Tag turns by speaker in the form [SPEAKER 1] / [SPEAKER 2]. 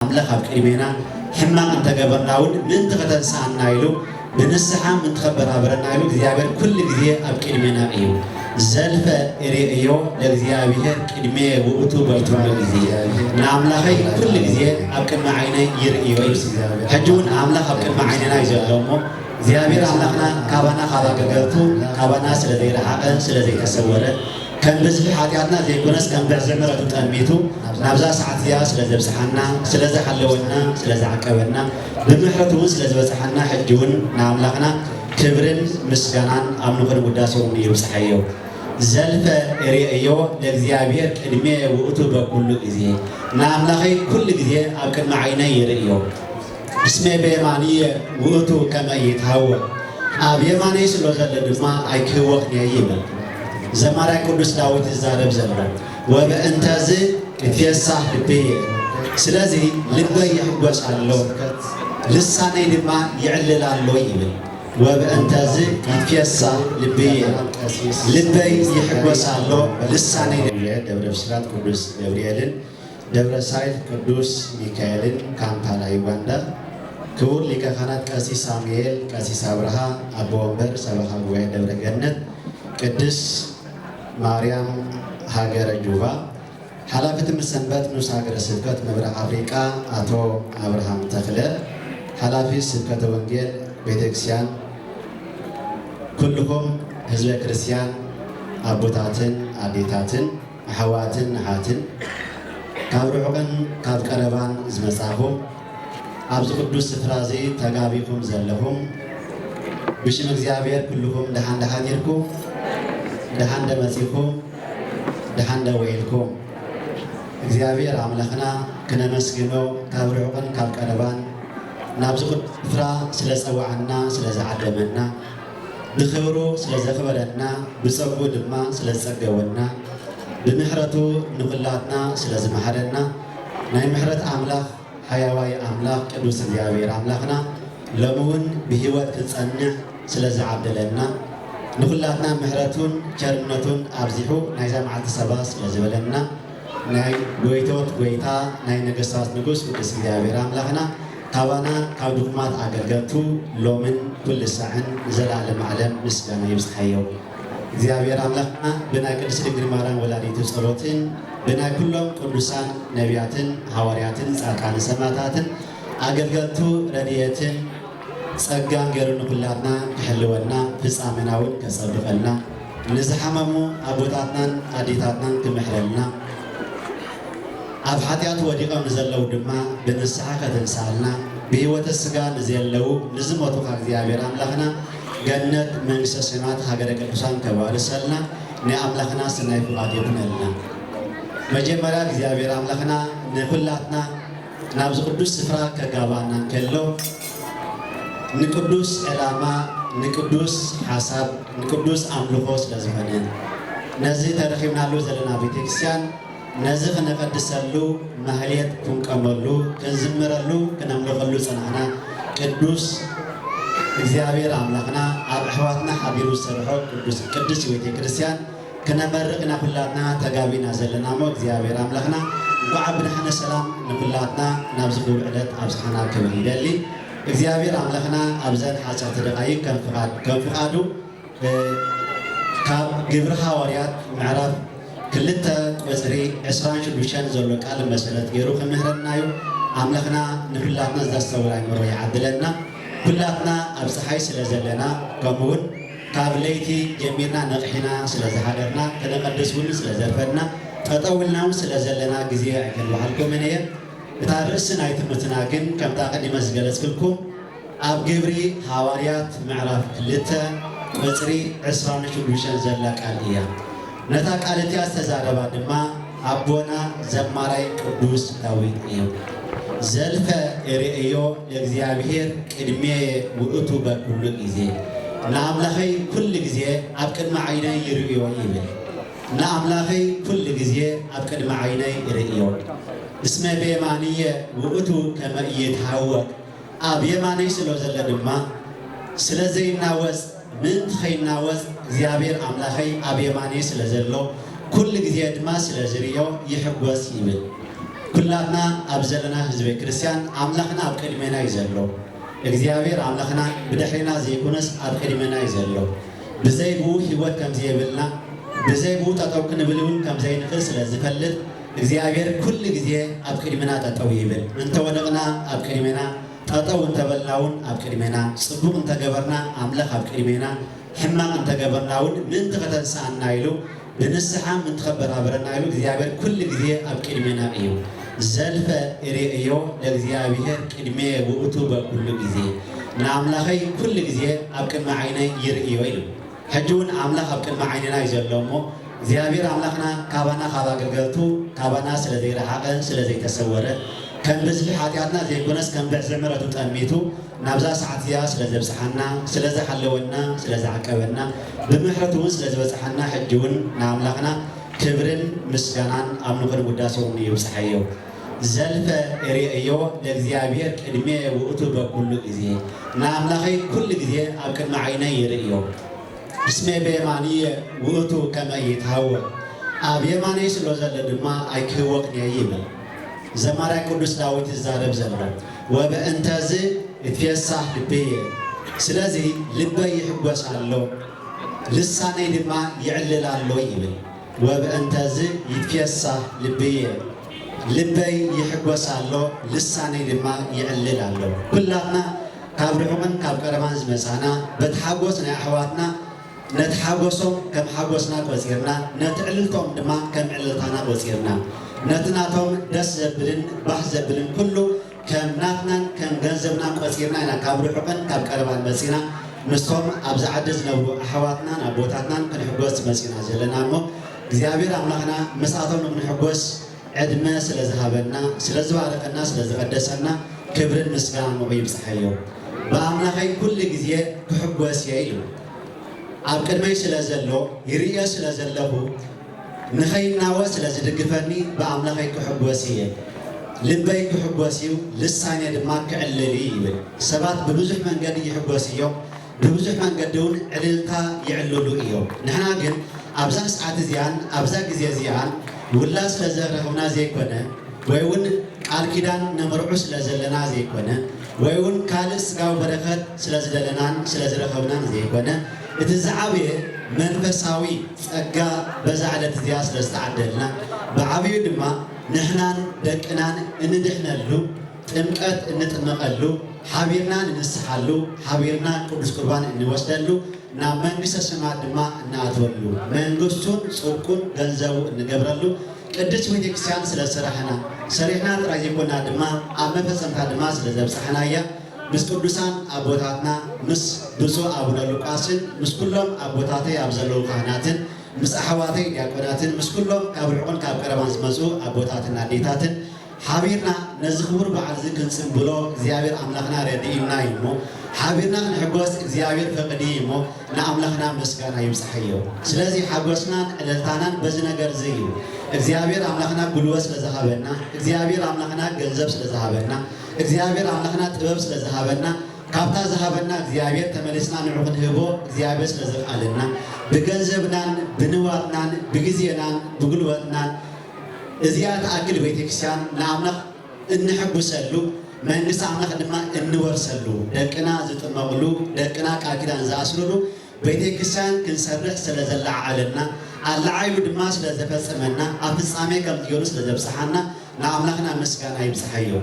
[SPEAKER 1] أملاك أبكريمنا حما أنت جبرناون من تفتنسعنا يلو بنسحة من تخبر عبرنا يلو زيابر كل جزية أبكريمنا أيو زلفة إريئيو لزيابير كلمة وأتوب أتوب جزية نعملها كل جزية أبكر معينا يرئيو حجون أملاك أبكر معينا يزلمو زيابير أملاكنا كابنا خبا جرتو كابنا سلذي رحاقا سلذي تسولة كان بزح حاتياتنا زي كونس كان بعزمرة تأميتو نبزا ساعات زيا سلذي بسحنا سلذي حلونا سلذي عكبنا بمحرتون سلذي بسحنا حجون نعملنا كبرن مسجانان أمنوخن قداسهم يوسحيو زلفة إريئيو لغزيابير كلمة وأتوب كل جزية نعملها كل جزية أبكر معينا يرئيو اسمه بيمانية وأتو كما يتهوى أبيماني سلو زلدما أيكوك نيايبا زمارا قدس داوت الزارب زلو وبأنتازي كتيساح لبيه سلازي لبا يحبوش اللو لساني لما يعلل اللو يبن وبأنتازي كتيساح لبيه لبي يحبوش اللو لساني دبر بسرات قدس دبريالين دبر سايد قدس ميكايلين كامبالا يواندا كور ليكا خانات كاسي ساميل كاسي سابرها أبو عمر سبخا بوين دبر جنت قدس ماريام هاجر جوفا حلقة مسنبات نوس هاجر سبكت مبرق أفريقيا أتو أبراهام تخلى حلقة سبكت ونجيل بيتكسيان كلكم هزل كريستيان أبوتاتن أديتاتن أحواتن نحاتن كابرعوكن كاب كربان زمساهم أبز قدوس سفرازي تقابيكم زلهم بشم እግዚአብሔር كلكم دهان دهان يركم دهان دمسيكم دهان دويلكم እግዚአብሔር أملاخنا كنا مسجنو كابرعوكن كاب كربان نابز قدفرا سلسوعنا سلزعدمنا بخبرو سلزخبرنا بصبو دما سلزقونا بمحرتو نقلاتنا سلزمحرنا ناي محرت أملاخ حيواي أملاك قدوس እግዚአብሔር أملاكنا لمون بهوات كتصنع سلازع عبدلنا نقلاتنا محرتون كرمنتون أبزحو ناي زمعة سباس لزبلنا ناي قويتوت قويتا ناي نقصاص نقص قدوس እግዚአብሔር أملاكنا كوانا كودكمات أقرقتو لومن كل ساعة زلالم علم مسكنا يبسحيو እግዚአብሔር أملاكنا بنا قدس دنگل ماران ولاديتو صلوتين بنا كلهم قدوسان نبياتن حوارياتن ጻድቃን ሰማዕታትን አገልግሎቱ ረድኤትን ጸጋን ገሩን ሁላትና ክሕልወና ፍጻሜናውን ከጸድቀና ንዝሐመሙ አቦታትናን አዴታትናን ክምሕረልና ኣብ ኃጢአት ወዲቆም ንዘለው ድማ ብንስሐ ከተንሳልና ብህይወተ ሥጋ ንዘለው ንዝሞቱ እግዚአብሔር ኣምላኽና ገነት መንግሥተ ሰማያት ሀገረ ቅዱሳን ከባርሰልና ንኣምላኽና ሰናይ ፍቃድ ይኩነልና መጀመሪያ እግዚአብሔር ኣምላኽና ንኩላትና ናብዚ ቅዱስ ስፍራ ከጋባና ከሎ ንቅዱስ ዕላማ ንቅዱስ ሓሳብ ንቅዱስ ኣምልኾ ስለዝኾነ ነዚ ተረኺብናሉ ዘለና ቤተክርስትያን ነዚ ክነቀድሰሉ ማህሌት ክንቀመሉ ክንዝምረሉ ክነምልኸሉ ፀናሕና ቅዱስ እግዚአብሔር ኣምላኽና ኣብ ኣሕዋትና ሓቢሩ ዝሰርሖ ቅዱስ ቤተክርስትያን كنمرقنا كلاتنا تجابينا زلنا مو እግዚአብሔር أملاخنا وعبنا سلام نكلاتنا نابزقول عدد أبزحنا كمل دلي እግዚአብሔር أملاخنا أبزن حاجات دقائق كم فقادو كاب جبرها وريات معرف كلتا وزري عسران شدوشان زلوك على مسألة جيرو خمهرنا يو أملاخنا نكلاتنا زاستولاي مروي عدلنا كلاتنا أبزحي سلزلنا كمون كابليتي جميرنا نقحنا سلزحادرنا كنقدس ون سلزرفنا تطولنا سلزلنا جزية عكن وحالكم من هي بتعرسنا يتمتنا جن كم تقدم مسجلس كلكم أب جبري حواريات معرف كلتا مصري عسران شدوشان زلك عليا نتاك علتي استزاد بعد ما أبونا زماري قدوس داوود إيو زلفة إريئيو لغزيابير كلمة وقتو بكل إزي نعملخي كل جزية أبكر معينا يريو يبل نعملخي كل جزية أبكر معينا يريو اسمه بيمانية وقتو كما يتحوك أبيماني سلو زلدما سلزي ناوز من خي ناوز زيابير عملخي أبيماني سلزلو كل جزية ما سلزريو يحبوس يبل كلنا أبزلنا حزب كريستيان أملاخنا أبقدمنا يزلو እግዚአብሔር አምላክና ብድሕሪና ዘይኩነስ ኣብ ቅድሜና እዩ ዘሎ ብዘይቡ ህይወት ከም ዘይብልና ብዘይቡ ጠጠው ክንብል እውን ከም ዘይንኽእል ስለ ዝፈልጥ እግዚአብሔር ኩሉ ግዜ ኣብ ቅድሜና ጠጠው ይብል እንተወደቕና ኣብ ቅድሜና ጠጠው እንተበልናውን ኣብ ቅድሜና ጽቡቕ እንተገበርና ኣምላኽ ኣብ ቅድሜና ሕማቕ እንተገበርናውን ምንቲ ከተንሳኣና ኢሉ ብንስሓ ምንትኸበር ኣበረና ኢሉ እግዚአብሔር ኩሉ ግዜ ኣብ ቅድሜና እዩ ዘልፈ ርእዮ ለእግዚአብሔር ቅድሜ ውእቱ በኩሉ ጊዜ ንኣምላኸይ ኩሉ ግዜ ኣብ ቅድሚ ዓይነይ ይርእዮ ኢሉ ሕጂ እውን ኣምላኽ ኣብ ቅድሚ ዓይንና እዩ ዘሎ እሞ እግዚአብሔር ኣምላኽና ካባና ካብ ኣገልገልቱ ካባና ስለ ዘይረሓቐ ስለ ዘይተሰወረ ከም ብዝሒ ሓጢኣትና ዘይኮነስ ከም ብዕዝሒ ምሕረቱ ጠሚቱ ናብዛ ሰዓት እዚኣ ስለ ዘብፅሓና ስለ ዝሓለወና ስለ ዝዓቀበና ብምሕረቱ እውን ስለ ዝበፅሓና ሕጂ እውን ንኣምላኽና ክብርን ምስጋናን ኣምልኾን ውዳሴውን ይብፅሐዮ ዘልፈ ርእዮ ለእግዚአብሔር ቅድሜ ውእቱ በኩሉ ጊዜ ንኣምላኸይ ኩሉ ግዜ ኣብ ቅድሚ ዓይነይ ይርእዮ እስሜ በየማንየ ውእቱ ከመ ይትሃወቅ ኣብ የማነይ ስለ ዘሎ ድማ ኣይክህወቅንየ ይብል ዘማርያ ቅዱስ ዳዊት ይዛረብ ዘሎ ወበእንተዝ እትፌሳሕ ልበየ ስለዚ ልበይ ይሕጐስ ኣሎ ልሳነይ ድማ ይዕልል ኣሎ ይብል ወበእንተዝ ይትፌሳሕ ልበየ ልበይ ይሕጐስ ኣሎ ልሳነይ ድማ ይዕልል ኣሎ ኩላትና ካብ ርሑቕን ካብ ቀረባን ዝመፃና በቲ ሓጐስ ናይ ኣሕዋትና ነቲ ሓጐሶም ከም ሓጐስና ቆፂርና ነቲ ዕልልቶም ድማ ከም ዕልልታና ቆፂርና ነቲ ናቶም ደስ ዘብልን ባህ ዘብልን ኩሉ ከም ናትናን ከም ገንዘብናን ቆፂርና ኢና ካብ ርሑቕን ካብ ቀረባን መፂና ምስቶም ኣብዚ ዓዲ ዝነብሩ ኣሕዋትናን ኣቦታትናን ክንሕጐስ መፂና ዘለና እሞ እግዚአብሔር ኣምላኽና ምስኣቶም ንክንሕጐስ ዕድመ ስለ ዝሃበና ስለ ዝባረከና ስለ ዝቀደሰና ክብርን ምስጋናን ንዑ ይብፅሐዮ ብኣምላኸይ ኩሉ ግዜ ክሕጐስ እየ ኢሉ ኣብ ቅድመይ ስለ ዘሎ ይርየ ስለ ዘለኹ ንኸይናወ ስለ ዝድግፈኒ ብኣምላኸይ ክሕጐስ እየ ልበይ ክሕጐስ እዩ ልሳነ ድማ ክዕልል ይብል ሰባት ብብዙሕ መንገዲ ይሕጐስ እዮም ብብዙሕ መንገዲ እውን ዕልልታ ይዕልሉ እዮም ንሕና ግን ኣብዛ ሰዓት እዚኣን ኣብዛ ግዜ እዚኣን ውላድ ስለ ዘረኸብና ዘይኮነ ወይ እውን ቃል ኪዳን ነመርዑ ስለ ዘለና ዘይኮነ ወይ እውን ካልእ ስጋዊ በረኸት ስለ ዝደለናን ስለ ዝረኸብናን ዘይኮነ እቲ ዝዓበየ መንፈሳዊ ጸጋ በዛ ዕለት እዚኣ ስለ ዝተዓደልና ብዓብዩ ድማ ንሕናን ደቅናን እንድሕነሉ ጥምቀት እንጥመቐሉ ሓቢርና ንንስሓሉ ሓቢርና ቅዱስ ቁርባን እንወስደሉ ናብ መንግስተ ሰማያት ድማ እናኣትወሉ መንግስቱን ጽድቁን ገንዘቡ እንገብረሉ ቅድስት ቤተክርስቲያን ስለ ስራሕና ሰሪሕና ጥራይ ዘይኮና ድማ ኣብ መፈፀምታ ድማ ስለ ዘብፅሐና እያ ምስ ቅዱሳን ኣቦታትና ምስ ብፁዕ ኣቡነ ሉቃስን ምስ ኩሎም ኣቦታተይ ኣብ ዘለዉ ካህናትን ምስ ኣሕዋተይ ዲያቆናትን ምስ ኩሎም ካብ ርሑቕን ካብ ቀረባን ዝመፁ ኣቦታትን ኣዴታትን ሓቢርና ነዚ ክቡር በዓል እዚ ክንፅምብሎ እግዚአብሔር ኣምላኽና ረድኢና እዩ እሞ ሓቢርና ክንሕጐስ እግዚአብሔር ፈቅዲ እሞ ንኣምላኽና ምስጋና ይብፅሐዮ ስለዚ ሓጐስናን ዕልልታናን በዚ ነገር እዚ እዩ እግዚአብሔር ኣምላኽና ጉልበት ስለ ዝሃበና እግዚአብሔር ኣምላኽና ገንዘብ ስለ ዝሃበና እግዚአብሔር ኣምላኽና ጥበብ ስለ ዝሃበና ካብታ ዝሃበና እግዚአብሔር ተመሊስና ንዑ ክንህቦ እግዚአብሔር ስለ ዘቃልና ብገንዘብናን ብንዋትናን ብግዜናን ብጉልበትናን እዚኣ ተኣክል ቤተክርስቲያን ንኣምላኽ እንሕጉሰሉ መንግስቲ ኣምላኽ ድማ እንወርሰሉ ደቅና ዝጥመቕሉ ደቅና ቃል ኪዳን ዝኣስሩሉ ቤተክርስቲያን ክንሰርሕ ስለ ዘለዓዓለና ኣላዓይሉ ድማ ስለ ዘፈፀመና ኣብ ፍፃሜ ከም ዝገሩ ስለ ዘብፅሓና ንኣምላኽና ምስጋና ይብፅሐዮ